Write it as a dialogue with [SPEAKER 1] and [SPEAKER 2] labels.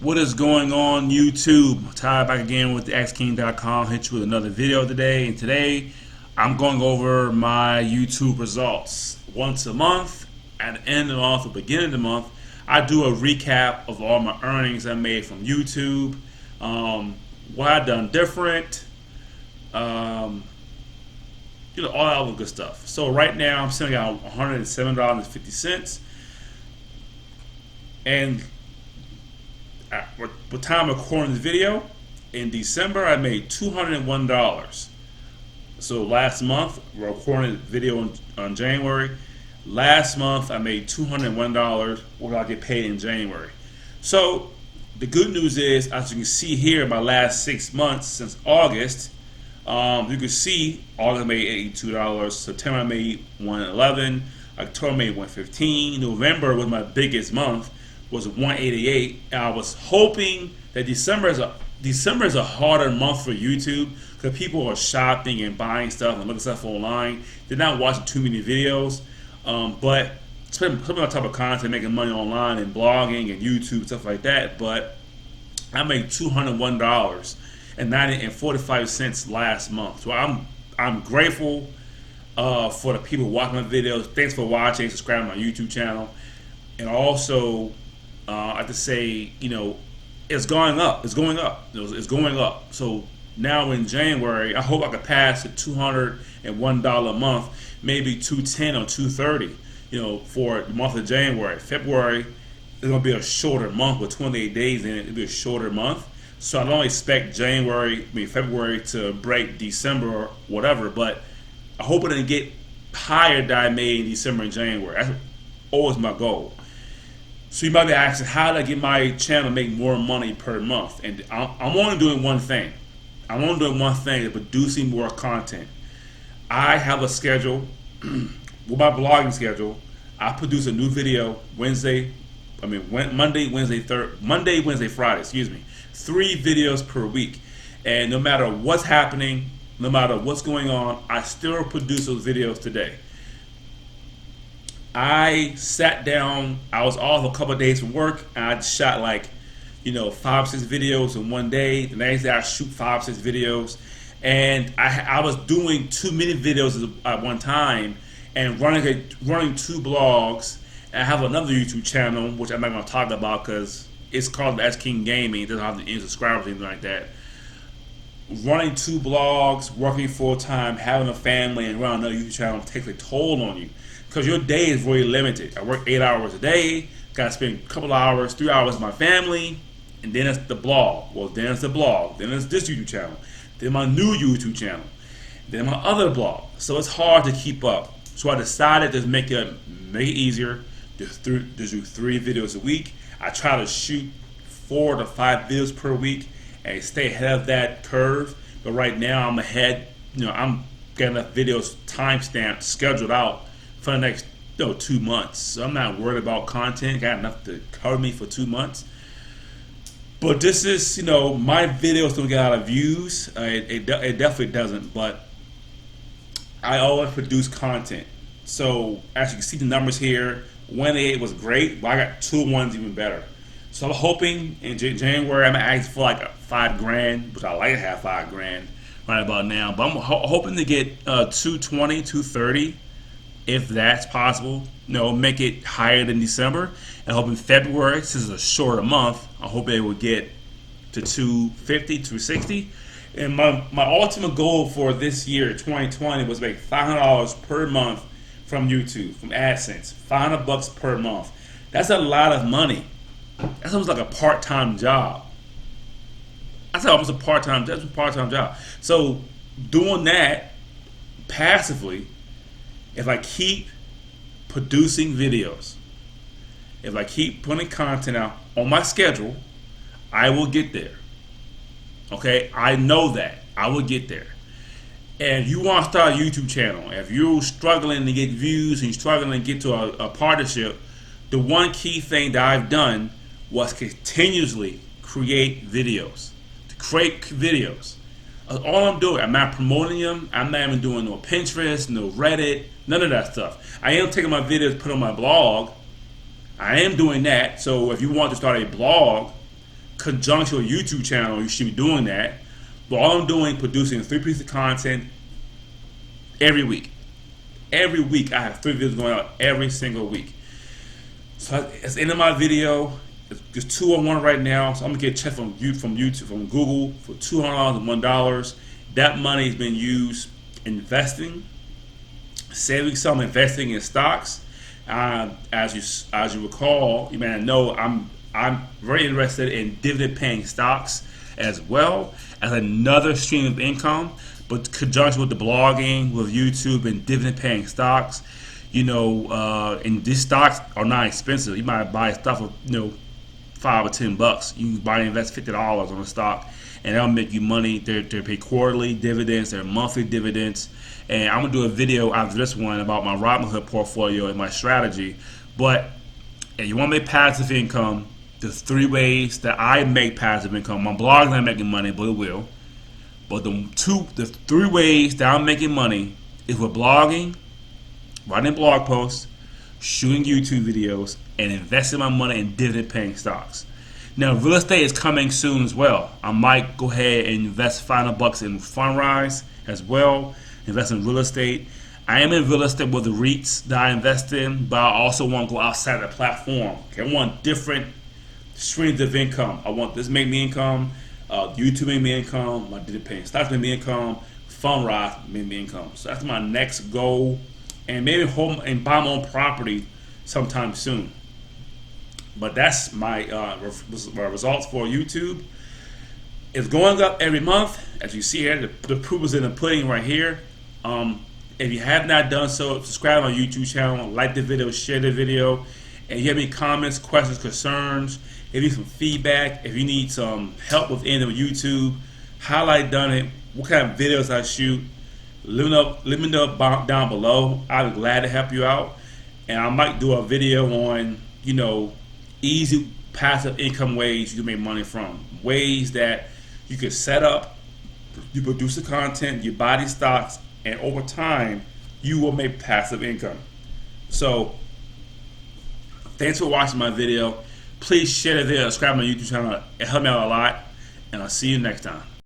[SPEAKER 1] What is going on, YouTube? Ty back again with the xking.com. Hit you with another video today. And today I'm going over my YouTube results. Once a month, at the end of the month or beginning of the month, I do a recap of all my earnings I made from YouTube, what I've done different, all that other good stuff. So right now I'm sitting at $107.50, and what time I'm recording this video, in December I made $201. So last month, we're recording the video on January. Last month I made $201, what I get paid in January. So the good news is, as you can see here, my last 6 months since August, you can see August I made $82, September I made $111, October I made $115, November was my biggest month, was $188. And I was hoping that December is a harder month for YouTube because people are shopping and buying stuff and looking stuff online. They're not watching too many videos, but some of my type of content, making money online and blogging and YouTube stuff like that. But I made $201.45 last month. So I'm grateful for the people watching my videos. Thanks for watching, subscribing to my YouTube channel, and also I have to say, it's going up. It's going up. It's going up. So now in January, I hope I could pass the $201 a month, maybe $210 or $230. For the month of January. February is going to be a shorter month with 28 days in it. It'll be a shorter month. So I don't expect February to break December or whatever, but I hope it doesn't get higher than I made in December and January. That's always my goal. So you might be asking, how do I get my channel to make more money per month? And I'm only doing one thing. I'm only doing one thing, producing more content. I have a schedule. With my blogging schedule, I produce a new video Monday, Wednesday, Friday, 3 videos per week. And no matter what's happening, no matter what's going on, I still produce those videos today. I sat down, I was off a couple of days from work, and I shot 5 or 6 videos in one day. The next day I shoot 5 or 6 videos. And I was doing too many videos at one time and running 2 blogs. And I have another YouTube channel, which I'm not going to talk about because it's called xking Gaming. It doesn't have any subscribers or anything like that. Running 2 blogs, working full time, having a family, and running another YouTube channel takes a toll on you because your day is really limited. I work 8 hours a day, got to spend a couple hours, 3 hours with my family, and then it's the blog. Well, then it's the blog. Then it's this YouTube channel. Then my new YouTube channel. Then my other blog. So it's hard to keep up. So I decided to make it easier. Just do 3 videos a week. I try to shoot 4 to 5 videos per week and stay ahead of that curve. But right now I'm ahead. I'm getting enough videos timestamped, scheduled out for the next 2 months. So I'm not worried about content. Got enough to cover me for 2 months. But this is, my videos don't get a lot of views. It definitely doesn't. But I always produce content. So as you can see the numbers here, 188 was great, but I got 2 ones even better. So I'm hoping in January I'm asking for $5 grand, which I like to have $5 grand right about now. But I'm hoping to get 220, 230, if that's possible. Make it higher than December. And hoping February, since it's a shorter month, I hope they will get to 250, 260. And my ultimate goal for this year, 2020, was to make $500 per month from YouTube, from AdSense. $500 per month. That's a lot of money. That's almost like a part-time job. That's almost a part-time job. So doing that passively, if I keep producing videos, if I keep putting content out on my schedule, I will get there. Okay, I know that I will get there. And if you want to start a YouTube channel, if you're struggling to get views and you're struggling to get to a partnership, the one key thing that I've done was continuously create videos. To create videos. All I'm doing, I'm not promoting them. I'm not even doing no Pinterest, no Reddit, none of that stuff. I am taking my videos, put on my blog. I am doing that. So if you want to start a blog, conjunction with YouTube channel, you should be doing that. But all I'm doing, producing 3 pieces of content every week. Every week, I have 3 videos going out every single week. So that's the end of my video. There's 2 on 1 right now. So I'm gonna get a check from YouTube, from Google for $200 and $1. That money has been used investing, saving some, investing in stocks. As you recall, you may know I'm very interested in dividend paying stocks as well as another stream of income, but conjunction with the blogging, with YouTube and dividend paying stocks. And these stocks are not expensive. You might buy stuff for $5 or $10. You can buy and invest $50 on a stock, and that'll make you money. They pay quarterly dividends, they're monthly dividends. And I'm gonna do a video after this one about my Robinhood portfolio and my strategy. But if you want to make passive income, there's 3 ways that I make passive income. My blog's not making money, but it will. But the 3 ways that I'm making money is with blogging, writing blog posts, shooting YouTube videos, and investing my money in dividend-paying stocks. Now, real estate is coming soon as well. I might go ahead and invest $500 in Fundrise as well. Invest in real estate. I am in real estate with the REITs that I invest in, but I also want to go outside the platform. Okay, I want different streams of income. I want this make me income, YouTube make me income, my dividend-paying stocks make me income, Fundrise make me income. So that's my next goal. And maybe home and buy my own property sometime soon. But that's my results for YouTube. It's going up every month, as you see here. The proof is in the pudding right here. If you have not done so, subscribe to my YouTube channel, like the video, share the video. And if you have any comments, questions, concerns, if you need some feedback, if you need some help with any of YouTube, how I done it, what kind of videos I shoot, let me know down below. I'll be glad to help you out. And I might do a video on, easy passive income ways you can make money from. Ways that you can set up, you produce the content, you buy these stocks, and over time, you will make passive income. So, thanks for watching my video. Please share the video, subscribe to my YouTube channel. It helped me out a lot. And I'll see you next time.